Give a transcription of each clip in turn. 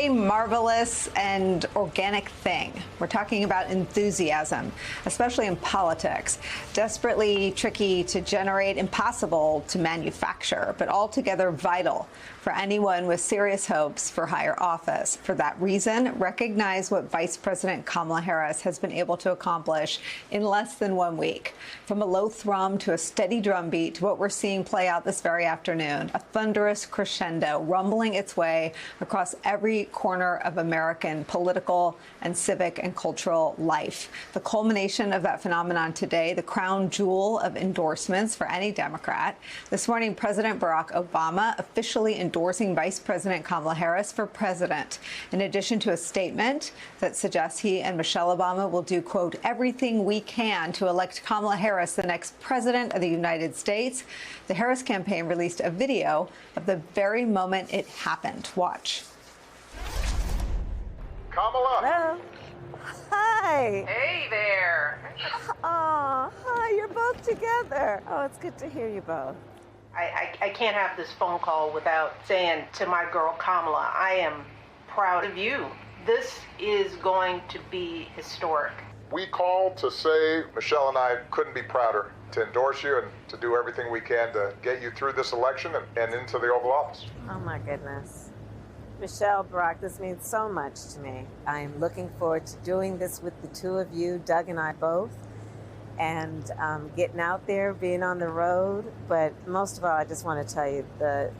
a marvelous and organic thing. We're talking about enthusiasm, especially in politics. Desperately tricky to generate, impossible to manufacture, but altogether vital for anyone with serious hopes for higher office. For that reason, recognize what Vice President Kamala Harris has been able to accomplish in less than 1 week. From a low thrum to a steady drumbeat to what we're seeing play out this very afternoon, a thunderous crescendo rumbling its way across every corner of American political and civic and cultural life. The culmination of that phenomenon today, the crown jewel of endorsements for any Democrat. This morning, President Barack Obama officially endorsing Vice President Kamala Harris for president, in addition to a statement that suggests he and Michelle Obama will do, quote, everything we can to elect Kamala Harris the next president of the United States. The Harris campaign released a video of the very moment it happened. Watch. Kamala. Hello. Hi. Hey there. Oh, hi. You're both together. Oh, it's good to hear you both. I can't have this phone call without saying to my girl Kamala, I am proud of you. This is going to be historic. We called to say Michelle and I couldn't be prouder to endorse you and to do everything we can to get you through this election and into the Oval Office. Oh, my goodness. Michelle, Barack, this means so much to me. I'm looking forward to doing this with the two of you, Doug and I both, and getting out there, being on the road. But most of all, I just want to tell you the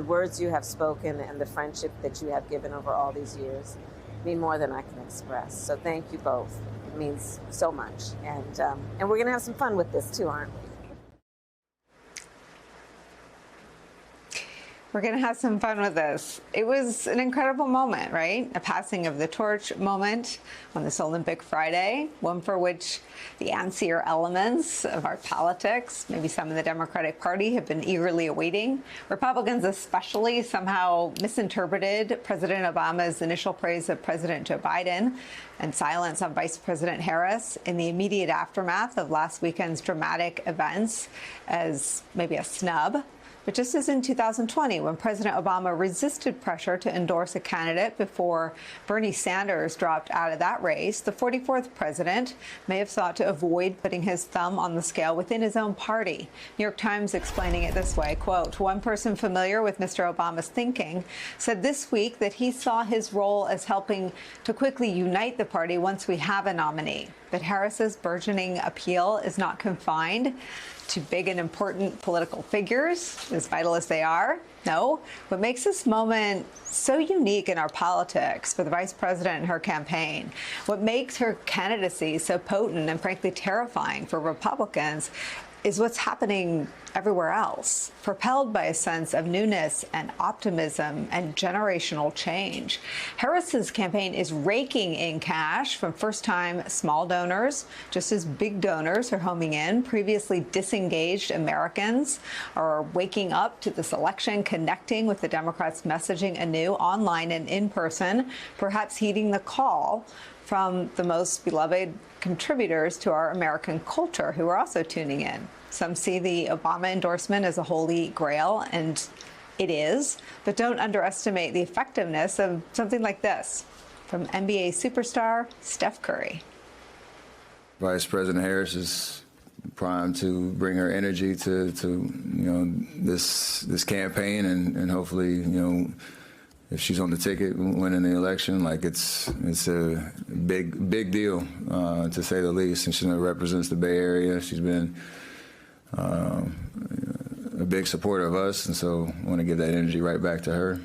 words you have spoken and the friendship that you have given over all these years mean more than I can express. So thank you both. It means so much. And we're going to have some fun with this, too, aren't we? We're going to have some fun with this. It was an incredible moment, right? A passing of the torch moment on this Olympic Friday, one for which the ancier elements of our politics, maybe some in the Democratic Party, have been eagerly awaiting. Republicans especially somehow misinterpreted President Obama's initial praise of President Joe Biden and silence on Vice President Harris in the immediate aftermath of last weekend's dramatic events as maybe a snub. But just as in 2020, when President Obama resisted pressure to endorse a candidate before Bernie Sanders dropped out of that race, the 44th president may have sought to avoid putting his thumb on the scale within his own party. New York Times explaining it this way, quote, one person familiar with Mr. Obama's thinking said this week that he saw his role as helping to quickly unite the party once we have a nominee. But Harris's burgeoning appeal is not confined to big and important political figures, as vital as they are. No, what makes this moment so unique in our politics for the vice president and her campaign, what makes her candidacy so potent and frankly terrifying for Republicans, is what's happening everywhere else, propelled by a sense of newness and optimism and generational change. Harris's campaign is raking in cash from first-time small donors, just as big donors are homing in. Previously disengaged Americans are waking up to this election, connecting with the Democrats' messaging anew, online and in person, perhaps heeding the call from the most beloved contributors to our American culture who are also tuning in. Some see the Obama endorsement as a holy grail, and it is, but don't underestimate the effectiveness of something like this from NBA superstar Steph Curry. Vice President Harris is primed to bring her energy to this campaign, and hopefully, if she's on the ticket winning the election, like it's a big deal, to say the least. And she represents the Bay Area. She's been a big supporter of us, and so I want to give that energy right back to her.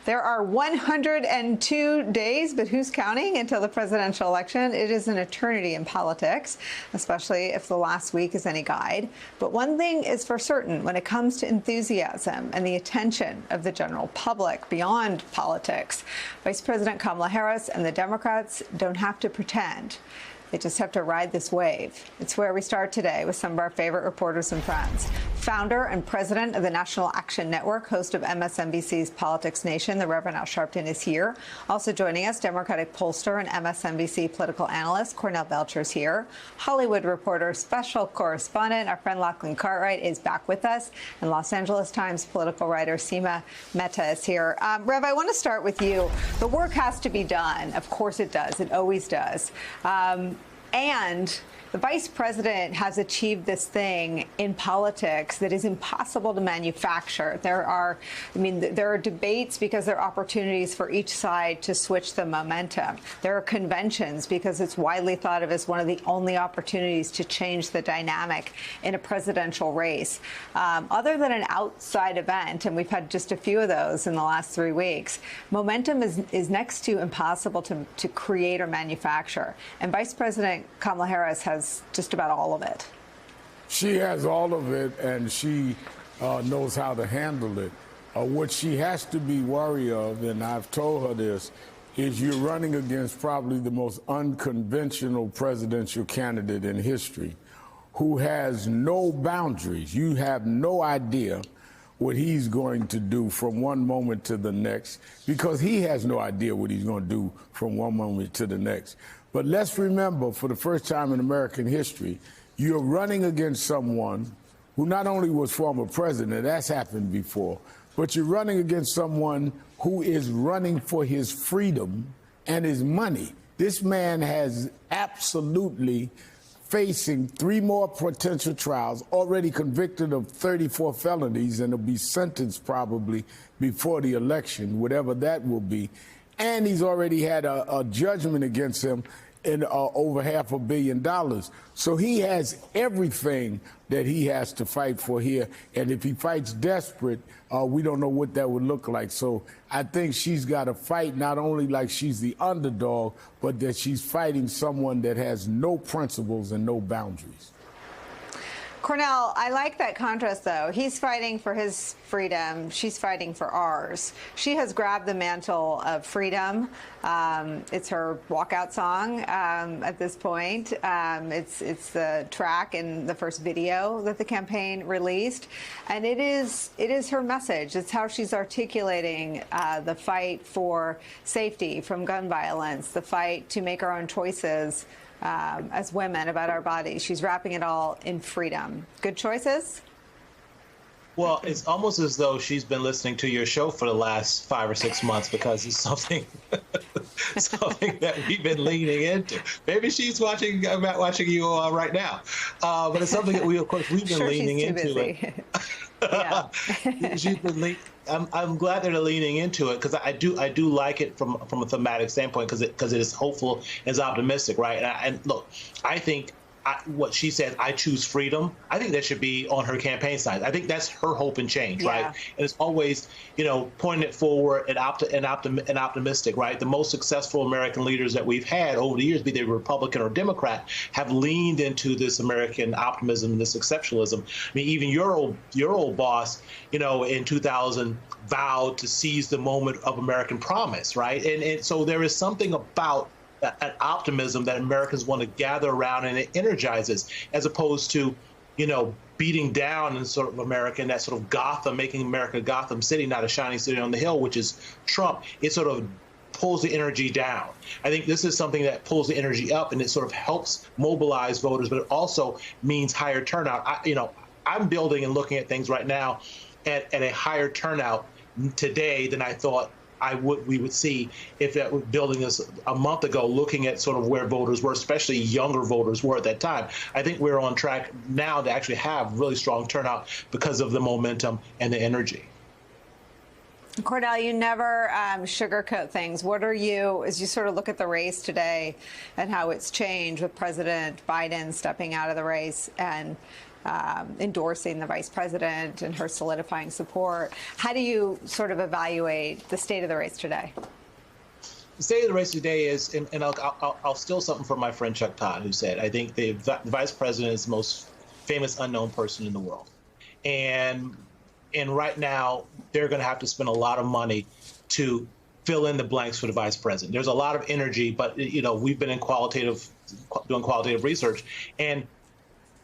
There are 102 days, but who's counting, until the presidential election? It is an eternity in politics, especially if the last week is any guide. But one thing is for certain when it comes to enthusiasm and the attention of the general public beyond politics, Vice President Kamala Harris and the Democrats don't have to pretend. They just have to ride this wave. It's where we start today with some of our favorite reporters and friends. founder and president of the National Action Network, host of MSNBC's Politics Nation. The Reverend Al Sharpton is here. Also joining us, Democratic pollster and MSNBC political analyst Cornell Belcher is here. Hollywood reporter, special correspondent, our friend Lachlan Cartwright is back with us. And Los Angeles Times political writer Seema Mehta is here. Rev, I want to start with you. The work has to be done. Of course it does. It always does. And the vice president has achieved this thing in politics that is impossible to manufacture. There are debates because there are opportunities for each side to switch the momentum. There are conventions because it's widely thought of as one of the only opportunities to change the dynamic in a presidential race. Other than an outside event, and we've had just a few of those in the last 3 weeks, momentum is next to impossible to create or manufacture. And Vice President Kamala Harris has just about all of it. She has all of it, and she knows how to handle it. What she has to be wary of, and I've told her this, is you're running against probably the most unconventional presidential candidate in history who has no boundaries. You have no idea what he's going to do from one moment to the next, because he has no idea what he's going to do from one moment to the next. But let's remember, for the first time in American history, you're running against someone who not only was former president, that's happened before, but you're running against someone who is running for his freedom and his money. This man has absolutely facing 3 more potential trials, already convicted of 34 felonies, and will be sentenced probably before the election, whatever that will be. And he's already had a judgment against him in over $500 million. So he has everything that he has to fight for here. And if he fights desperate, we don't know what that would look like. So I think she's got to fight not only like she's the underdog, but that she's fighting someone that has no principles and no boundaries. Cornell, I like that contrast, though. He's fighting for his freedom. She's fighting for ours. She has grabbed the mantle of freedom. It's her walkout song at this point. It's the track in the first video that the campaign released. And it is her message. It's how she's articulating the fight for safety from gun violence, the fight to make our own choices as women about our bodies. She's wrapping it all in freedom. Good choices? Well, it's almost as though she's been listening to your show for the last 5 or 6 months, because it's something that we've been leaning into. Maybe she's watching you right now, but it's something that we've been leaning into. Yeah. She's been I'm glad they're leaning into it, because I do like it from a thematic standpoint, because it is hopeful and is optimistic, right? And look, I think what she said, I choose freedom, I think that should be on her campaign side. I think that's her hope and change, right? And it's always, pointing it forward and optimistic, right? The most successful American leaders that we've had over the years, be they Republican or Democrat, have leaned into this American optimism and this exceptionalism. I mean, even your old boss, in 2000 vowed to seize the moment of American promise, right? And so there is something about an optimism that Americans want to gather around, and it energizes, as opposed to, beating down in sort of America, and that sort of Gotham, making America Gotham City, not a shining city on the hill, which is Trump. It sort of pulls the energy down. I think this is something that pulls the energy up, and it sort of helps mobilize voters, but it also means higher turnout. I'm building and looking at things right now at a higher turnout today than I thought we would see if that was building this a month ago, looking at sort of where voters were, especially younger voters were at that time. I think we're on track now to actually have really strong turnout because of the momentum and the energy. Cornell, you never sugarcoat things. What are you, as you sort of look at the race today and how it's changed with President Biden stepping out of the race and endorsing the vice president and her solidifying support, how do you sort of evaluate the state of the race today? The state of the race today is, and I'll steal something from my friend Chuck Todd, who said, I think the vice president is the most famous unknown person in the world. And right now, they're going to have to spend a lot of money to fill in the blanks for the vice president. There's a lot of energy, but we've been doing qualitative research, and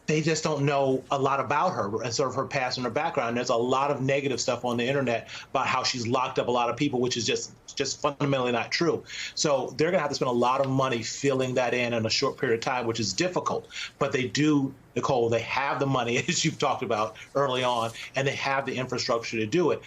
they just don't know a lot about her and sort of her past and her background. There's a lot of negative stuff on the internet about how she's locked up a lot of people, which is just fundamentally not true. So they're going to have to spend a lot of money filling that in a short period of time, which is difficult. But they do, Nicole, they have the money, as you've talked about early on, and they have the infrastructure to do it.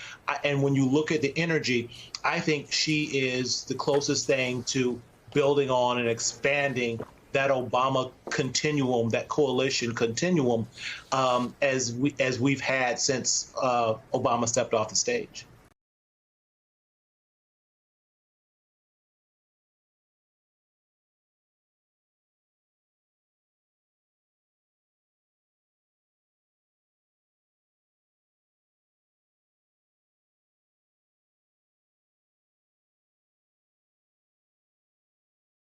And when you look at the energy, I think she is the closest thing to building on and expanding that Obama continuum, that coalition continuum, as we've had since Obama stepped off the stage.